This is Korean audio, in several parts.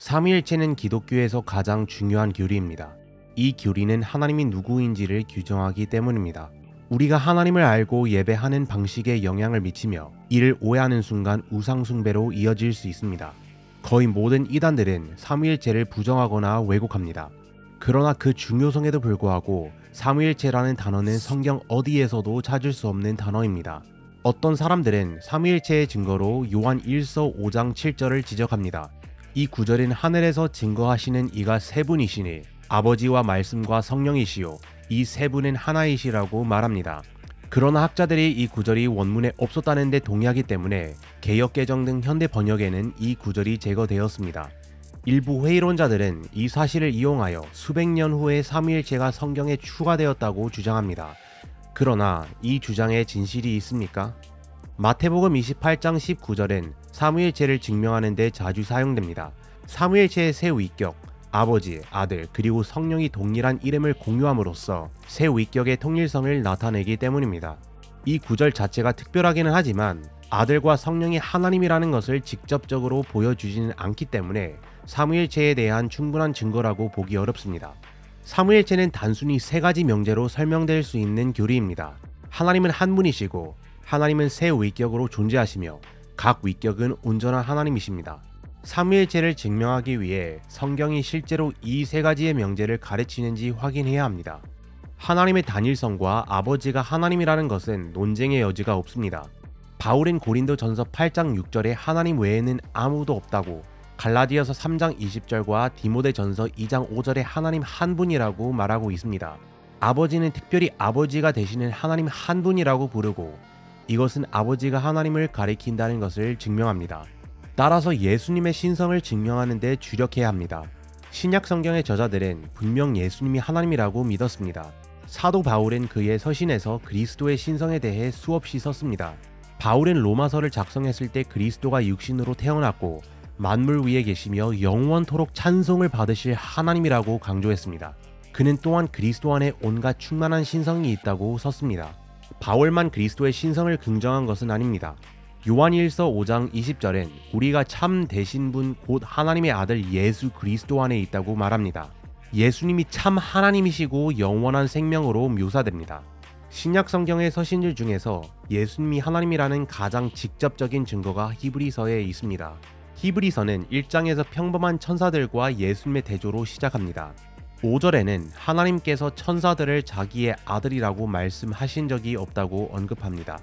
삼위일체는 기독교에서 가장 중요한 교리입니다. 이 교리는 하나님이 누구인지를 규정하기 때문입니다. 우리가 하나님을 알고 예배하는 방식에 영향을 미치며 이를 오해하는 순간 우상숭배로 이어질 수 있습니다. 거의 모든 이단들은 삼위일체를 부정하거나 왜곡합니다. 그러나 그 중요성에도 불구하고 삼위일체라는 단어는 성경 어디에서도 찾을 수 없는 단어입니다. 어떤 사람들은 삼위일체의 증거로 요한 1서 5장 7절을 지적합니다. 이 구절은 하늘에서 증거하시는 이가 세 분이시니 아버지와 말씀과 성령이시요 이 세 분은 하나이시라고 말합니다. 그러나 학자들이 이 구절이 원문에 없었다는 데 동의하기 때문에 개역개정 등 현대 번역에는 이 구절이 제거되었습니다. 일부 회의론자들은 이 사실을 이용하여 수백 년 후에 삼위일체가 성경에 추가되었다고 주장합니다. 그러나 이 주장에 진실이 있습니까? 마태복음 28장 19절은 삼위일체를 증명하는 데 자주 사용됩니다. 삼위일체의 세 위격, 아버지, 아들, 그리고 성령이 동일한 이름을 공유함으로써 세 위격의 통일성을 나타내기 때문입니다. 이 구절 자체가 특별하기는 하지만 아들과 성령이 하나님이라는 것을 직접적으로 보여주지는 않기 때문에 삼위일체에 대한 충분한 증거라고 보기 어렵습니다. 삼위일체는 단순히 세 가지 명제로 설명될 수 있는 교리입니다. 하나님은 한 분이시고 하나님은 세 위격으로 존재하시며 각 위격은 온전한 하나님이십니다. 삼위일체를 증명하기 위해 성경이 실제로 이 세 가지의 명제를 가르치는지 확인해야 합니다. 하나님의 단일성과 아버지가 하나님이라는 것은 논쟁의 여지가 없습니다. 바울은 고린도전서 8장 6절에 하나님 외에는 아무도 없다고, 갈라디아서 3장 20절과 디모데전서 2장 5절에 하나님 한 분이라고 말하고 있습니다. 아버지는 특별히 아버지가 되시는 하나님 한 분이라고 부르고 이것은 아버지가 하나님을 가리킨다는 것을 증명합니다. 따라서 예수님의 신성을 증명하는 데 주력해야 합니다. 신약 성경의 저자들은 분명 예수님이 하나님이라고 믿었습니다. 사도 바울은 그의 서신에서 그리스도의 신성에 대해 수없이 썼습니다. 바울은 로마서를 작성했을 때 그리스도가 육신으로 태어났고 만물 위에 계시며 영원토록 찬송을 받으실 하나님이라고 강조했습니다. 그는 또한 그리스도 안에 온갖 충만한 신성이 있다고 썼습니다. 바울만 그리스도의 신성을 긍정한 것은 아닙니다. 요한 1서 5장 20절엔 우리가 참 되신 분 곧 하나님의 아들 예수 그리스도 안에 있다고 말합니다. 예수님이 참 하나님이시고 영원한 생명으로 묘사됩니다. 신약 성경의 서신들 중에서 예수님이 하나님이라는 가장 직접적인 증거가 히브리서에 있습니다. 히브리서는 1장에서 평범한 천사들과 예수님의 대조로 시작합니다. 5절에는 하나님께서 천사들을 자기의 아들이라고 말씀하신 적이 없다고 언급합니다.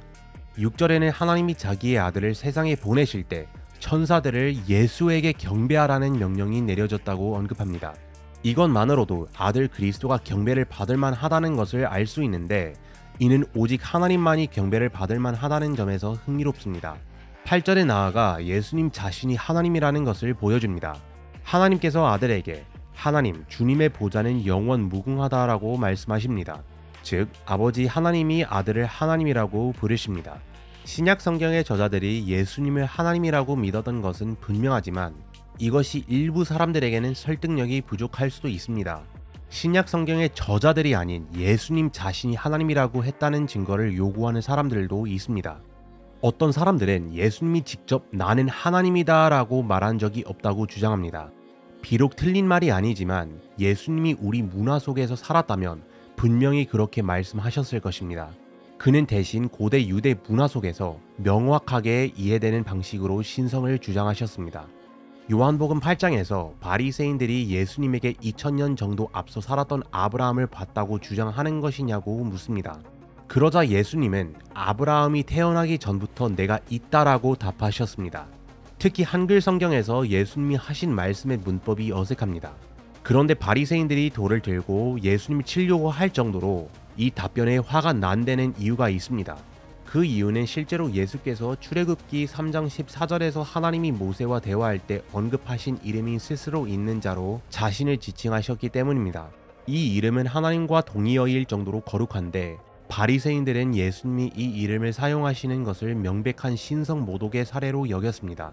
6절에는 하나님이 자기의 아들을 세상에 보내실 때 천사들을 예수에게 경배하라는 명령이 내려졌다고 언급합니다. 이것만으로도 아들 그리스도가 경배를 받을 만하다는 것을 알 수 있는데 이는 오직 하나님만이 경배를 받을 만하다는 점에서 흥미롭습니다. 8절에 나아가 예수님 자신이 하나님이라는 것을 보여줍니다. 하나님께서 아들에게 하나님, 주님의 보좌는 영원 무궁하다라고 말씀하십니다. 즉, 아버지 하나님이 아들을 하나님이라고 부르십니다. 신약 성경의 저자들이 예수님을 하나님이라고 믿었던 것은 분명하지만 이것이 일부 사람들에게는 설득력이 부족할 수도 있습니다. 신약 성경의 저자들이 아닌 예수님 자신이 하나님이라고 했다는 증거를 요구하는 사람들도 있습니다. 어떤 사람들은 예수님이 직접 나는 하나님이다 라고 말한 적이 없다고 주장합니다. 비록 틀린 말이 아니지만 예수님이 우리 문화 속에서 살았다면 분명히 그렇게 말씀하셨을 것입니다. 그는 대신 고대 유대 문화 속에서 명확하게 이해되는 방식으로 신성을 주장하셨습니다. 요한복음 8장에서 바리새인들이 예수님에게 2000년 정도 앞서 살았던 아브라함을 봤다고 주장하는 것이냐고 묻습니다. 그러자 예수님은 아브라함이 태어나기 전부터 내가 있다라고 답하셨습니다. 특히 한글 성경에서 예수님이 하신 말씀의 문법이 어색합니다. 그런데 바리새인들이 돌을 들고 예수님을 치려고 할 정도로 이 답변에 화가 난 데는 이유가 있습니다. 그 이유는 실제로 예수께서 출애굽기 3장 14절에서 하나님이 모세와 대화할 때 언급하신 이름이 스스로 있는 자로 자신을 지칭하셨기 때문입니다. 이 이름은 하나님과 동의어일 정도로 거룩한데 바리새인들은 예수님이 이 이름을 사용하시는 것을 명백한 신성 모독의 사례로 여겼습니다.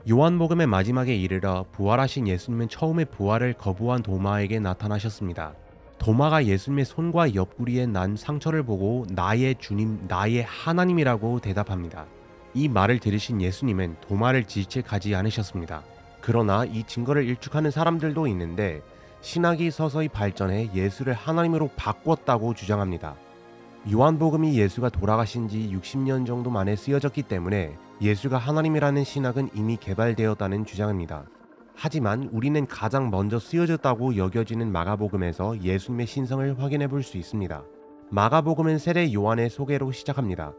요한복음의 마지막에 이르러 부활하신 예수님은 처음에 부활을 거부한 도마에게 나타나셨습니다. 도마가 예수님의 손과 옆구리에 난 상처를 보고 나의 주님, 나의 하나님이라고 대답합니다. 이 말을 들으신 예수님은 도마를 질책하지 않으셨습니다. 그러나 이 증거를 일축하는 사람들도 있는데 신학이 서서히 발전해 예수를 하나님으로 바꿨다고 주장합니다. 요한복음이 예수가 돌아가신 지 60년 정도 만에 쓰여졌기 때문에 예수가 하나님이라는 신학은 이미 개발되었다는 주장입니다. 하지만 우리는 가장 먼저 쓰여졌다고 여겨지는 마가복음에서 예수님의 신성을 확인해 볼 수 있습니다. 마가복음은 세례 요한의 소개로 시작합니다.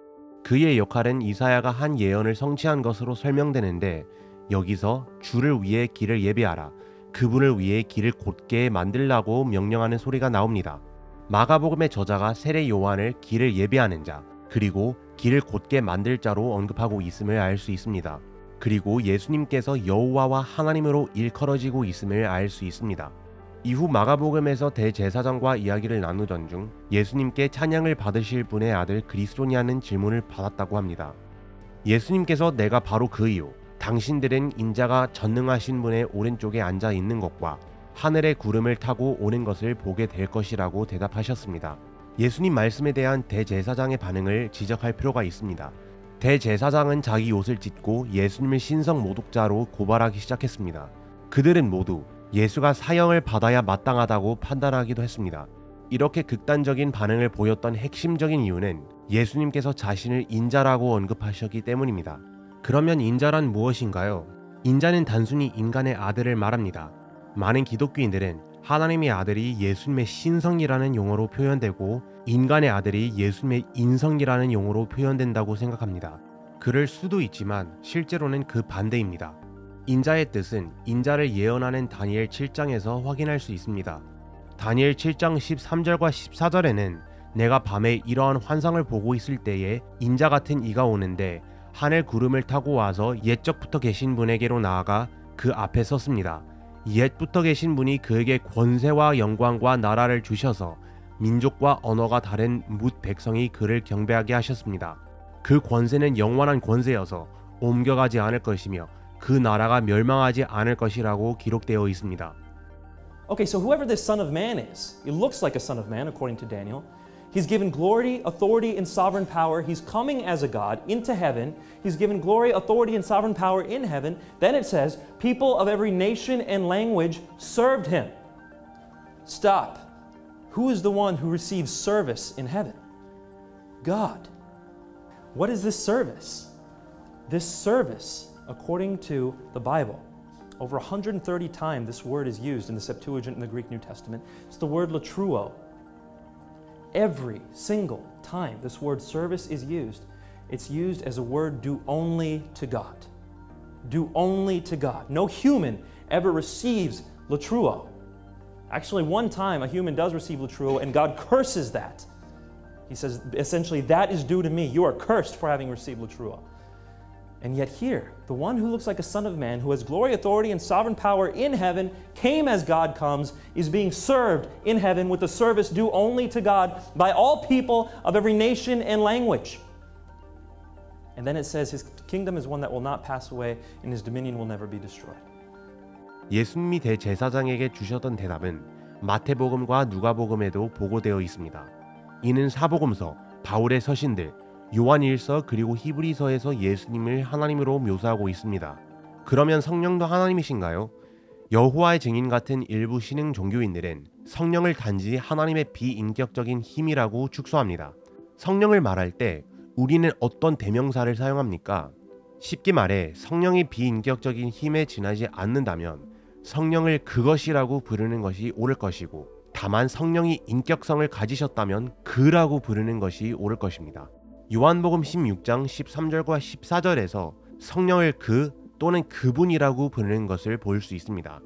그의 역할은 이사야가 한 예언을 성취한 것으로 설명되는데 여기서 주를 위해 길을 예비하라, 그분을 위해 길을 곧게 만들라고 명령하는 소리가 나옵니다. 마가복음의 저자가 세례 요한을 길을 예비하는 자, 그리고 길을 곧게 만들 자로 언급하고 있음을 알 수 있습니다. 그리고 예수님께서 여호와와 하나님으로 일컬어지고 있음을 알 수 있습니다. 이후 마가복음에서 대제사장과 이야기를 나누던 중 예수님께 찬양을 받으실 분의 아들 그리스도냐는 질문을 받았다고 합니다. 예수님께서 내가 바로 그이요, 당신들은 인자가 전능하신 분의 오른쪽에 앉아 있는 것과 하늘의 구름을 타고 오는 것을 보게 될 것이라고 대답하셨습니다. 예수님 말씀에 대한 대제사장의 반응을 지적할 필요가 있습니다. 대제사장은 자기 옷을 찢고 예수님을 신성 모독자로 고발하기 시작했습니다. 그들은 모두 예수가 사형을 받아야 마땅하다고 판단하기도 했습니다. 이렇게 극단적인 반응을 보였던 핵심적인 이유는 예수님께서 자신을 인자라고 언급하셨기 때문입니다. 그러면 인자란 무엇인가요? 인자는 단순히 인간의 아들을 말합니다. 많은 기독교인들은 하나님의 아들이 예수님의 신성이라는 용어로 표현되고 인간의 아들이 예수님의 인성이라는 용어로 표현된다고 생각합니다. 그럴 수도 있지만 실제로는 그 반대입니다. 인자의 뜻은 인자를 예언하는 다니엘 7장에서 확인할 수 있습니다. 다니엘 7장 13절과 14절에는 내가 밤에 이러한 환상을 보고 있을 때에 인자 같은 이가 오는데 하늘 구름을 타고 와서 옛적부터 계신 분에게로 나아가 그 앞에 섰습니다. 옛부터 계신 분이 그에게 권세와 영광과 나라를 주셔서 민족과 언어가 다른 뭇 백성이 그를 경배하게 하셨습니다. 그 권세는 영원한 권세여서 옮겨가지 않을 것이며 그 나라가 멸망하지 않을 것이라고 기록되어 있습니다. Okay, so whoever this Son of Man is, it looks like a Son of Man according to Daniel. He's given glory, authority, and sovereign power. He's coming as a God into heaven. He's given glory, authority, and sovereign power in heaven. Then it says, people of every nation and language served him. Stop. Who is the one who receives service in heaven? God. What is this service? This service, according to the Bible, over 130 times this word is used in the Septuagint in the Greek New Testament. It's the word latruo. Every single time this word service is used, it's used as a word due only to God. Due only to God. No human ever receives latruo. Actually, one time a human does receive latruo and God curses that. He says, essentially, that is due to me. You are cursed for having received latruo. And yet here, the one who looks like a son of man, who has glory, authority, and sovereign power in heaven, came as God comes, is being served in heaven with a service due only to God by all people of every nation and language. And then it says his kingdom is one that will not pass away and his dominion will never be destroyed. 예수님이 대제사장에게 주셨던 대답은 마태복음과 누가복음에도 보고되어 있습니다. 이는 사복음서, 바울의 서신들, 요한일서 그리고 히브리서에서 예수님을 하나님으로 묘사하고 있습니다. 그러면 성령도 하나님이신가요? 여호와의 증인 같은 일부 신흥 종교인들은 성령을 단지 하나님의 비인격적인 힘이라고 축소합니다. 성령을 말할 때 우리는 어떤 대명사를 사용합니까? 쉽게 말해 성령이 비인격적인 힘에 지나지 않는다면 성령을 그것이라고 부르는 것이 옳을 것이고, 다만 성령이 인격성을 가지셨다면 그라고 부르는 것이 옳을 것입니다. 요한복음 16장 13절과 14절에서 성령을 그 또는 그분이라고 부르는 것을 볼 수 있습니다.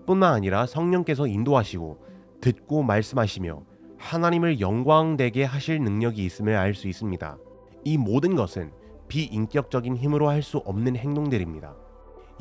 뿐만 아니라 성령께서 인도하시고 듣고 말씀하시며 하나님을 영광되게 하실 능력이 있음을 알 수 있습니다. 이 모든 것은 비인격적인 힘으로 할 수 없는 행동들입니다.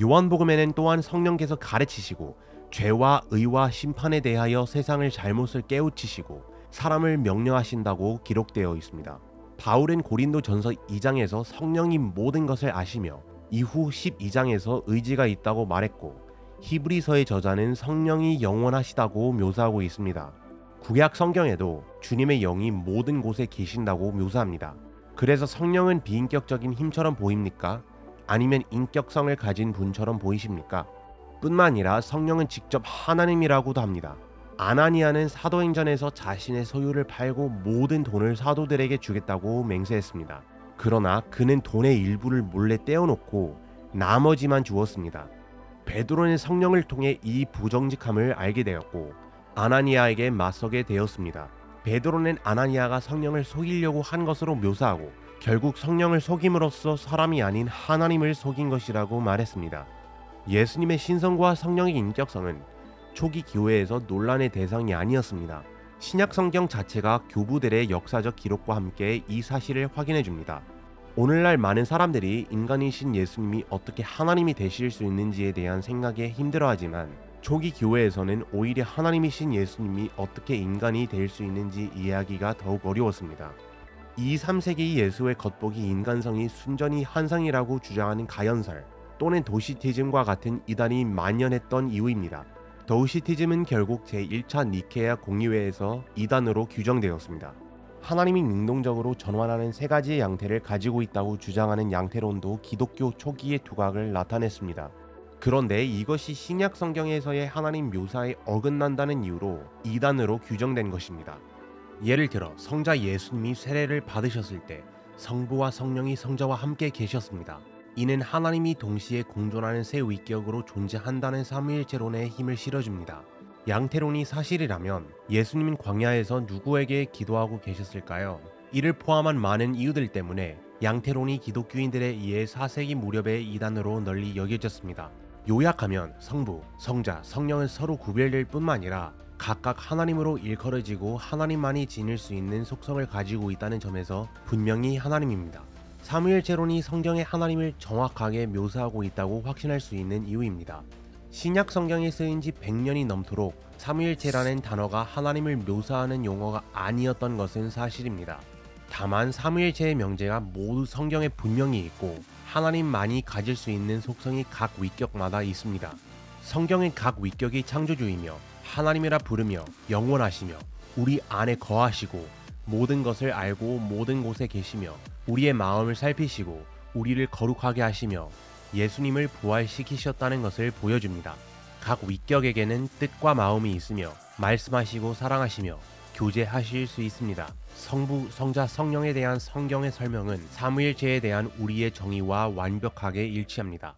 요한복음에는 또한 성령께서 가르치시고 죄와 의와 심판에 대하여 세상을 잘못을 깨우치시고 사람을 명령하신다고 기록되어 있습니다. 바울은 고린도전서 2장에서 성령이 모든 것을 아시며 이후 12장에서 의지가 있다고 말했고, 히브리서의 저자는 성령이 영원하시다고 묘사하고 있습니다. 구약 성경에도 주님의 영이 모든 곳에 계신다고 묘사합니다. 그래서 성령은 비인격적인 힘처럼 보입니까? 아니면 인격성을 가진 분처럼 보이십니까? 뿐만 아니라 성령은 직접 하나님이라고도 합니다. 아나니아는 사도행전에서 자신의 소유를 팔고 모든 돈을 사도들에게 주겠다고 맹세했습니다. 그러나 그는 돈의 일부를 몰래 떼어놓고 나머지만 주었습니다. 베드로는 성령을 통해 이 부정직함을 알게 되었고 아나니아에게 맞서게 되었습니다. 베드로는 아나니아가 성령을 속이려고 한 것으로 묘사하고 결국 성령을 속임으로써 사람이 아닌 하나님을 속인 것이라고 말했습니다. 예수님의 신성과 성령의 인격성은 초기 교회에서 논란의 대상이 아니었습니다. 신약 성경 자체가 교부들의 역사적 기록과 함께 이 사실을 확인해 줍니다. 오늘날 많은 사람들이 인간이신 예수님이 어떻게 하나님이 되실 수 있는지에 대한 생각에 힘들어하지만 초기 교회에서는 오히려 하나님이신 예수님이 어떻게 인간이 될 수 있는지 이해하기가 더욱 어려웠습니다. 2, 3세기 예수의 겉보기 인간성이 순전히 환상이라고 주장하는 가연설 또는 도시티즘과 같은 이단이 만연했던 이유입니다. 도시티즘은 결국 제1차 니케아 공의회에서 이단으로 규정되었습니다. 하나님이 능동적으로 전환하는 세 가지의 양태를 가지고 있다고 주장하는 양태론도 기독교 초기의 두각을 나타냈습니다. 그런데 이것이 신약 성경에서의 하나님 묘사에 어긋난다는 이유로 이단으로 규정된 것입니다. 예를 들어 성자 예수님이 세례를 받으셨을 때 성부와 성령이 성자와 함께 계셨습니다. 이는 하나님이 동시에 공존하는 세 위격으로 존재한다는 삼위일체론에 힘을 실어줍니다. 양태론이 사실이라면 예수님은 광야에서 누구에게 기도하고 계셨을까요? 이를 포함한 많은 이유들 때문에 양태론이 기독교인들에 의해 4세기 무렵의 이단으로 널리 여겨졌습니다. 요약하면 성부, 성자, 성령은 서로 구별될 뿐만 아니라 각각 하나님으로 일컬어지고 하나님만이 지닐 수 있는 속성을 가지고 있다는 점에서 분명히 하나님입니다. 삼위일체론이 성경의 하나님을 정확하게 묘사하고 있다고 확신할 수 있는 이유입니다. 신약 성경에 쓰인 지 100년이 넘도록 삼위일체라는 단어가 하나님을 묘사하는 용어가 아니었던 것은 사실입니다. 다만 삼위일체의 명제가 모두 성경에 분명히 있고 하나님만이 가질 수 있는 속성이 각 위격마다 있습니다. 성경은 각 위격이 창조주이며 하나님이라 부르며 영원하시며 우리 안에 거하시고 모든 것을 알고 모든 곳에 계시며 우리의 마음을 살피시고 우리를 거룩하게 하시며 예수님을 부활시키셨다는 것을 보여줍니다. 각 위격에게는 뜻과 마음이 있으며 말씀하시고 사랑하시며 교제하실 수 있습니다. 성부, 성자, 성령에 대한 성경의 설명은 삼위일체에 대한 우리의 정의와 완벽하게 일치합니다.